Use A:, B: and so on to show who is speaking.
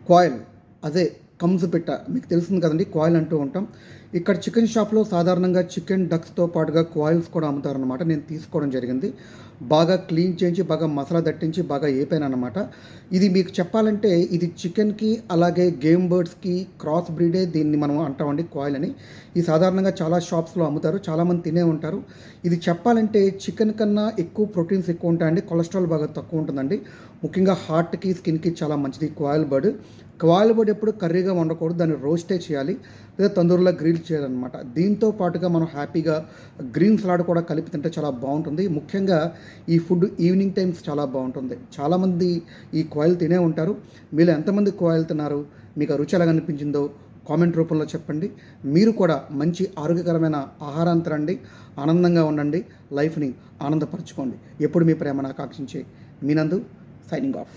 A: Coil, అదే కంసు పిట్ట మీకు తెలిసింది కదండి, కాయిల్ అంటూ ఉంటాం. ఇక్కడ చికెన్ షాప్లో సాధారణంగా చికెన్ డక్స్తో పాటుగా కాయిల్స్ కూడా అమ్ముతారనమాట. నేను తీసుకోవడం జరిగింది. బాగా క్లీన్ చేయించి, బాగా మసాలా దట్టించి, బాగా ఏపానమాట. ఇది మీకు చెప్పాలంటే ఇది చికెన్కి అలాగే గేమ్ బర్డ్స్కి క్రాస్ బ్రీడే దీన్ని మనం అంటామండి కాయిల్ అని. ఇది సాధారణంగా చాలా షాప్స్లో అమ్ముతారు, చాలామంది తినే ఉంటారు. ఇది చెప్పాలంటే చికెన్ కన్నా ఎక్కువ ప్రోటీన్స్ ఎక్కువ ఉంటాయండి, కొలెస్ట్రాల్ బాగా తక్కువ ఉంటుందండి. ముఖ్యంగా హార్ట్కి, స్కిన్కి చాలా మంచిది కాయిల్ బర్డ్. కాయిల్ బర్డ్ ఎప్పుడు కర్రీగా వండకూడదు, దాన్ని రోస్టే చేయాలి లేదా తందూరులో గ్రిల్ చేయాలన్నమాట. దీంతో పాటుగా మనం హ్యాపీగా గ్రీన్ సలాడ్ కూడా కలిపి తింటే చాలా బాగుంటుంది. ముఖ్యంగా ఈ ఫుడ్ ఈవినింగ్ టైమ్స్ చాలా బాగుంటుంది. చాలామంది ఈ కాయిల్ తినే ఉంటారు. మీరు ఎంతమంది కాయిల్ తిన్నారు, మీకు ఆ రుచి ఎలా అనిపించిందో కామెంట్ రూపంలో చెప్పండి. మీరు కూడా మంచి ఆరోగ్యకరమైన ఆహారాన్ని తినండి, ఆనందంగా ఉండండి, లైఫ్ని ఆనందపరచుకోండి. ఎప్పుడు మీ ప్రేమను ఆకాంక్షించే మీ నందు, సైనింగ్ ఆఫ్.